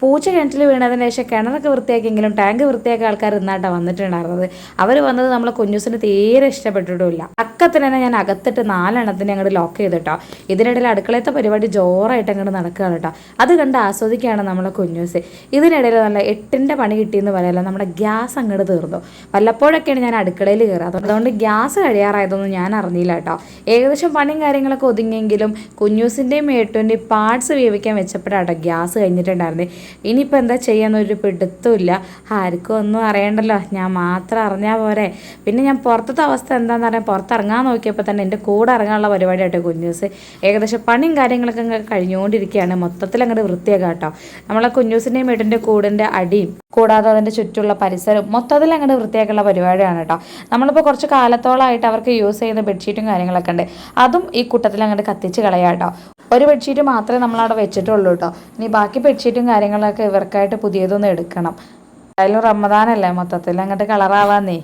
പൂച്ച കിണറ്റിൽ വീണതിന് ശേഷം കിണറൊക്കെ വൃത്തിയാക്കിയെങ്കിലും ടാങ്ക് വൃത്തിയാക്കിയ ആൾക്കാർ ഇന്നാട്ടാണ് വന്നിട്ടുണ്ടായിരുന്നത്. അവർ വന്നത് നമ്മളെ കുഞ്ഞൂസിന് തീരെ ഇഷ്ടപ്പെട്ടിട്ടുമില്ല. അക്കത്തിന് തന്നെ ഞാൻ അകത്തിട്ട് 4 എണ്ണത്തിന് അങ്ങോട്ട് ലോക്ക് ചെയ്തിട്ടോ. ഇതിനിടയിൽ അടുക്കളയത്തെ പരിപാടി ജോറായിട്ട് അങ്ങോട്ട് നടക്കുകയാണ് കേട്ടോ. അത് കണ്ട് ആസ്വദിക്കുകയാണ് നമ്മളെ കുഞ്ഞൂസ്. ഇതിനിടയിൽ നല്ല 8ന്റെ പണി കിട്ടിയെന്ന് പറയല്ല, നമ്മുടെ ഗ്യാസ് അങ്ങോട്ട് തീർന്നു. വല്ലപ്പോഴൊക്കെയാണ് ഞാൻ അടുക്കളയിൽ കയറുക. അതുകൊണ്ട് ഗ്യാസ് കഴിയാറായതൊന്നും ഞാൻ അറിഞ്ഞില്ല കേട്ടോ. ഏകദേശം പണിയും കാര്യങ്ങളൊക്കെ ഒതുങ്ങിയെങ്കിലും കുഞ്ഞൂസിൻ്റെയും ഏട്ടുവിൻ്റെയും പാർട്സ് വേവിക്കാൻ വെച്ചപ്പോഴാട്ടോ ഗ്യാസ് കഴിഞ്ഞിട്ടുണ്ടായിരുന്നത്. ഇനിയിപ്പോൾ എന്താ ചെയ്യാന്നൊരു പിടുത്തമില്ല. ആർക്കും ഒന്നും അറിയണ്ടല്ലോ, ഞാൻ മാത്രം അറിഞ്ഞാൽ പോരെ. പിന്നെ ഞാൻ പുറത്തത്തെ അവസ്ഥ എന്താണെന്ന് പറയാൻ പുറത്തിറങ്ങാൻ നോക്കിയപ്പോൾ തന്നെ എൻ്റെ കൂടെ ഇറങ്ങാനുള്ള പരിപാടിയായിട്ട് കുഞ്ഞൂസ്. ഏകദേശം പണിയും കാര്യങ്ങളൊക്കെ കഴിഞ്ഞുകൊണ്ടിരിക്കുകയാണ്. മൊത്തത്തിൽ അങ്ങോട്ട് വൃത്തിയാക്കാം കേട്ടോ. നമ്മളെ കുഞ്ഞൂസിൻ്റെയും വീടിൻ്റെ കൂടിൻ്റെ അടിയും കൂടാതെ അതിൻ്റെ ചുറ്റുള്ള പരിസരം മൊത്തത്തിൽ അങ്ങോട്ട് വൃത്തിയാക്കാനുള്ള പരിപാടിയാണ് കേട്ടോ. നമ്മളിപ്പോൾ കുറച്ച് കാലത്തോളമായിട്ട് അവർക്ക് യൂസ് ചെയ്യുന്ന ബെഡ്ഷീറ്റും കാര്യങ്ങളൊക്കെ ഉണ്ട്. അതും ഈ കൂട്ടത്തിൽ അങ്ങോട്ട് കത്തിച്ച് കളയാം കേട്ടോ. ഒരു ബെഡ്ഷീറ്റ് മാത്രമേ നമ്മളവിടെ വെച്ചിട്ടുള്ളൂ കേട്ടോ. ഇനി ബാക്കി ബെഡ്ഷീറ്റും കാര്യങ്ങളൊക്കെ ഇവർക്കായിട്ട് പുതിയതൊന്നും എടുക്കണം. എന്തായാലും റമദാനല്ലേ, മൊത്തത്തിൽ അങ്ങോട്ട് കളറാവാന്നേ.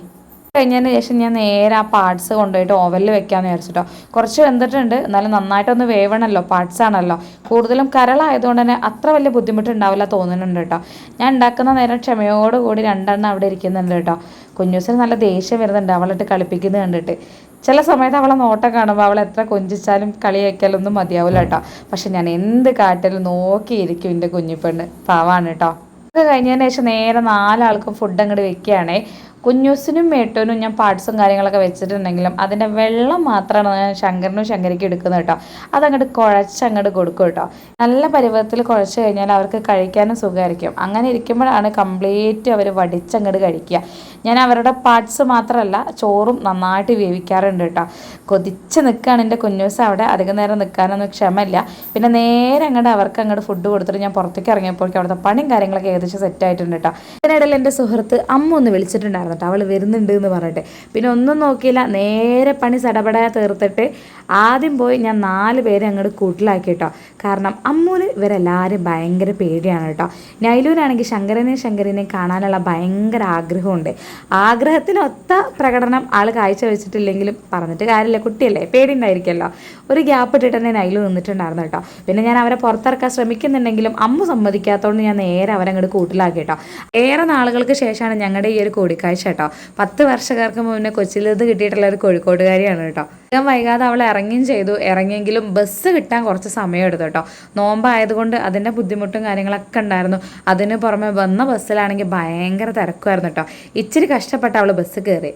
കഴിഞ്ഞതിന് ശേഷം ഞാൻ നേരെ ആ പാർട്സ് കൊണ്ടുപോയിട്ട് ഓവനിൽ വെക്കാമെന്ന് വിചാരിച്ചിട്ടോ. കുറച്ച് വെന്തിട്ടുണ്ട്, എന്നാലും നന്നായിട്ടൊന്ന് വേവണമല്ലോ, പാർട്സ് ആണല്ലോ. കൂടുതലും കരളായതുകൊണ്ട് തന്നെ അത്ര വലിയ ബുദ്ധിമുട്ടുണ്ടാവില്ല തോന്നുന്നുണ്ട് കേട്ടോ. ഞാൻ ഉണ്ടാക്കുന്ന നേരം ക്ഷമയോടുകൂടി 2 എണ്ണം അവിടെ ഇരിക്കുന്നുണ്ട് കേട്ടോ. കുഞ്ഞൂസിന് നല്ല ദേഷ്യം വരുന്നുണ്ട് അവളിട്ട് കളിപ്പിക്കുന്നത് കണ്ടിട്ട്. ചില സമയത്ത് അവളെ നോട്ടം കാണുമ്പോൾ അവൾ എത്ര കൊഞ്ചിച്ചാലും കളിയാക്കിയാലൊന്നും മതിയാവില്ല കേട്ടോ. പക്ഷെ ഞാൻ എന്ത് കാട്ടിലും നോക്കിയിരിക്കും എൻ്റെ കുഞ്ഞിപ്പെണ്ണ്, പാവാണ് കേട്ടോ. അത് കഴിഞ്ഞതിന് ശേഷം നേരെ 4 ആൾക്കും ഫുഡ് അങ്ങോട്ട് വെക്കുകയാണേ. കുഞ്ഞൂസിനും മേട്ടോനും ഞാൻ പാർട്സും കാര്യങ്ങളൊക്കെ വെച്ചിട്ടുണ്ടെങ്കിലും അതിൻ്റെ വെള്ളം മാത്രമാണ് ഞാൻ ശങ്കരനും ശങ്കരിക്കും എടുക്കുന്നത് കേട്ടോ. അതങ്ങോട്ട് കുഴച്ചങ്ങോട്ട് കൊടുക്കും കേട്ടോ. നല്ല പരുവത്തിൽ കുഴച്ച് കഴിഞ്ഞാൽ അവർക്ക് കഴിക്കാനും സുഖമായിരിക്കും. അങ്ങനെ ഇരിക്കുമ്പോഴാണ് കംപ്ലീറ്റ് അവർ വടിച്ചങ്ങോട്ട് കഴിക്കുക. ഞാൻ അവരുടെ പാർട്സ് മാത്രമല്ല ചോറും നന്നായിട്ട് വേവിക്കാറുണ്ട് കേട്ടോ. കൊതിച്ച് നിൽക്കുകയാണ് എൻ്റെ കുഞ്ഞൂസ് അവിടെ. അധികം നേരം നിൽക്കാനൊന്നും ക്ഷമയില്ല. പിന്നെ നേരെ അവർക്ക് അങ്ങോട്ട് ഫുഡ് കൊടുത്തിട്ട് ഞാൻ പുറത്തേക്ക് ഇറങ്ങിയപ്പോഴേക്കും അവിടുത്തെ പണിയും കാര്യങ്ങളൊക്കെ ഏകദേശം സെറ്റായിട്ടുണ്ട് കേട്ടോ. അതിനിടയിൽ എൻ്റെ സുഹൃത്ത് അമ്മ ഒന്ന് വിളിച്ചിട്ടുണ്ടായിരുന്നു കേട്ടോ, അവൾ വരുന്നുണ്ട് എന്ന് പറഞ്ഞിട്ട്. പിന്നെ ഒന്നും നോക്കിയില്ല, നേരെ പണി സടപടയാ തീർത്തിട്ട് ആദ്യം പോയി ഞാൻ 4 പേരെ അങ്ങോട്ട് കൂട്ടിലാക്കി കേട്ടോ. കാരണം അമ്മൂന് ഇവരെല്ലാവരും ഭയങ്കര പേടിയാണ് കേട്ടോ. നൈലൂരാണെങ്കിൽ ശങ്കരനെയും കാണാനുള്ള ഭയങ്കര ആഗ്രഹമുണ്ട്. ആഗ്രഹത്തിനൊത്ത പ്രകടനം ആൾ കാഴ്ചവെച്ചിട്ടില്ലെങ്കിലും പറഞ്ഞിട്ട് കാര്യമില്ല, കുട്ടിയല്ലേ, പേടി ഉണ്ടായിരിക്കുമല്ലോ. ഒരു ഗ്യാപ്പ് ഇട്ടിട്ട് തന്നെ നൈലു നിന്നിട്ടുണ്ടായിരുന്നു കേട്ടോ. പിന്നെ ഞാൻ അവരെ പുറത്തിറക്കാൻ ശ്രമിക്കുന്നുണ്ടെങ്കിലും അമ്മ സമ്മതിക്കാത്തതുകൊണ്ട് ഞാൻ നേരെ അവരങ്ങോട്ട് കൂട്ടിലാക്കി കേട്ടോ. ഏറെ നാളുകൾക്ക് ശേഷമാണ് ഞങ്ങളുടെ ഈ ഒരു കൂടിക്കാഴ്ച കേട്ടോ. 10 വർഷക്കാർക്ക് മുന്നേ കൊച്ചിയിൽ നിന്ന് കിട്ടിയിട്ടുള്ള ഒരു കോഴിക്കോട്ടുകാരിയാണ് കേട്ടോ. അധികം വൈകാതെ അവൾ ഇറങ്ങുകയും ചെയ്തു. ഇറങ്ങിയെങ്കിലും ബസ് കിട്ടാൻ കുറച്ച് സമയം എടുത്തു കേട്ടോ. നോമ്പായതുകൊണ്ട് അതിൻ്റെ ബുദ്ധിമുട്ടും കാര്യങ്ങളൊക്കെ ഉണ്ടായിരുന്നു. അതിന് പുറമെ വന്ന ബസ്സിലാണെങ്കിൽ ഭയങ്കര തിരക്കുമായിരുന്നു കേട്ടോ. ഇച്ചിരി കഷ്ടപ്പെട്ട് അവൾ ബസ് കയറി.